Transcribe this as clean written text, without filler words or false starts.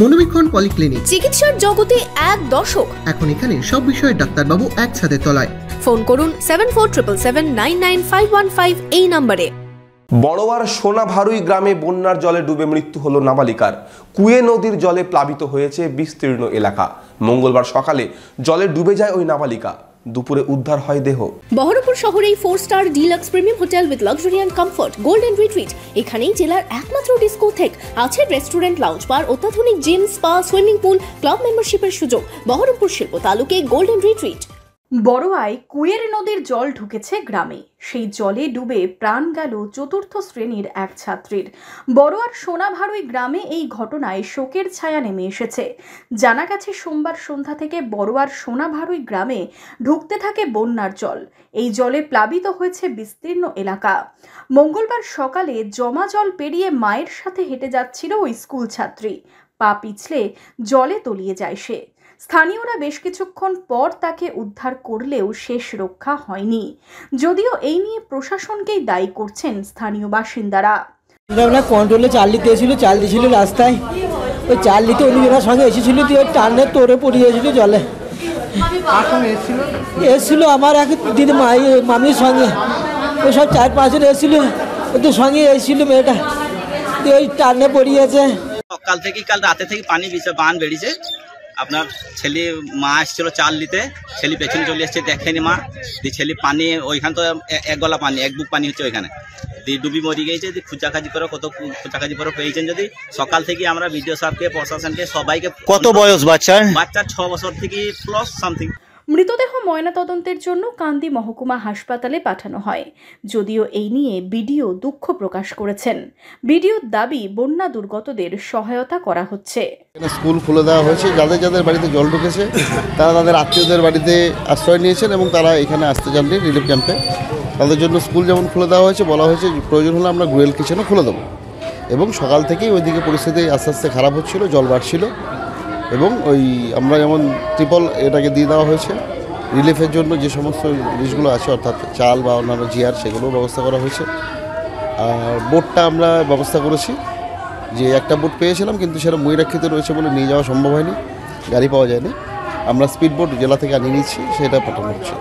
মনোবীক্ষণ polyclinic, চিকিৎসার জগতে এক দশক। এখন এখানে সব বিষয়ে ডাক্তারবাবু এক ছাদের তলায়। ফোন করুন 7477799515 এই নম্বরে। বড়োয়ার সোনাভারুই গ্রামে বন্যার জলে ডুবে মৃত্যু হলো নাবালিকার। কুয়ে নদীর জলে প্লাবিত হয়েছে বিস্তীর্ণ এলাকা। মঙ্গলবার সকালে জলে ডুবে যায় ওই নাবালিকা। দুপুরে উদ্ধার হয় দেহ। বহরমপুর শহরেই 4 star deluxe premium hotel with luxury and comfort golden retreat. এখানেই জেলার একমাত্র ডিস্কোথেক, আছে রেস্টুরেন্ট, লাউঞ্জ বার, অত্যাধুনিক gym, spa, swimming pool, club মেম্বারশিপের সুযোগ। বহরমপুর শিল্প তালুকে গোল্ডেন রিট্রিট। বড়োয়ায় কুয়ের নদীর জল ঢুকেছে গ্রামে। সেই জলে ডুবে প্রাণ গেল চতুর্থ শ্রেণীর এক ছাত্রীর। বড়োয়ার সোনাভারুই গ্রামে এই ঘটনায় শোকের ছায়া নেমে এসেছে। জানা গেছে সোমবার সন্ধ্যা থেকে বড়োয়ার সোনাভারুই গ্রামে ঢুকতে থাকে বন্যার জল। এই জলে প্লাবিত হয়েছে বিস্তীর্ণ এলাকা। মঙ্গলবার সকালে জমা জল পেরিয়ে মায়ের সাথে হেঁটে যাচ্ছিল ওই স্কুল ছাত্রী। পা পিছলে জলে তলিয়ে যায় সে। স্থানীয়রা বেশ কিছুক্ষণ পর তাকে উদ্ধার করলেও শেষ রক্ষা হয়নি। যদিও এই নিয়ে প্রশাসনকেই দায়ী করছেন স্থানীয় বাসিন্দারা। কন্ট্রোলে চাল দিতে এসেছিল, চাল দিয়েছিল রাস্তায়। ওই চাল দিতে অন্যজনের সঙ্গে এসেছিল, দিয়ে টানে তোরে পড়িয়েছিল জলে। এসেছিল আমার এক দিদি মামির সঙ্গে, ওই সব 4-5 জন এসেছিল, ওদের সঙ্গে এসেছিল মেয়েটা, দিয়ে ওই টানে পড়িয়েছে। সকাল থেকে কাল রাতে থেকে পানি বান বেড়েছে। আপনার ছেলে মা এসেছিল চাল দিতে, ছেলে পেছনে চলে এসছে, দেখেনি মা। দিয়ে ছেলে পানি ওইখানে তো এক গলা পানি, এক বুক পানি হচ্ছে ওইখানে, দিয়ে ডুবি মরি গেছে। খুঁচাখাজি করে কত খুঁচাখাজি করে পেয়েছেন। যদি সকাল থেকে আমরা বিডিও সাহেবকে, প্রশাসনকে, সবাইকে। কত বয়স বাচ্চার? বাচ্চার 6 বছর থেকে প্লাস সামথিং। মৃতদেহ ময়নাতদন্তের জন্য কান্দি মহকুমা হাসপাতালে পাঠানো হয়। যদিও এই নিয়ে বিডিও দুঃখ প্রকাশ করেছেন। বিডিওর দাবি, বন্যা দুর্গতদের সহায়তা করা হচ্ছে। স্কুল খুলে দেওয়া হয়েছে, যাদের যাদের বাড়িতে জল ঢুকেছে তারা তাদের আত্মীয়দের বাড়িতে আশ্রয় নিয়েছেন এবং তারা এখানে আসতে চাননি রিলিফ ক্যাম্পে। তাদের জন্য স্কুল যেমন খুলে দেওয়া হয়েছে, বলা হয়েছে প্রয়োজন হলে আমরা গ্রুয়েল কিচেনও খুলে দেবো। এবং সকাল থেকেই ওইদিকে পরিস্থিতি আস্তে আস্তে খারাপ হচ্ছিল, জল বাড়ছিল এবং ওই আমরা যেমন ট্রিপল এটাকে দিয়ে দেওয়া হয়েছে রিলিফের জন্য। যে সমস্ত জিনিসগুলো আছে অর্থাৎ চাল বা অন্যান্য জিয়ার, সেগুলোও ব্যবস্থা করা হয়েছে। আর বোটটা আমরা ব্যবস্থা করেছি, যে একটা বোট পেয়েছিলাম কিন্তু সেটা ময়ূরাক্ষিতে রয়েছে বলে নিয়ে যাওয়া সম্ভব হয়নি, গাড়ি পাওয়া যায়নি। আমরা স্পিড বোট জেলা থেকে আনিয়ে নিচ্ছি, সেটা পাঠানো হচ্ছে।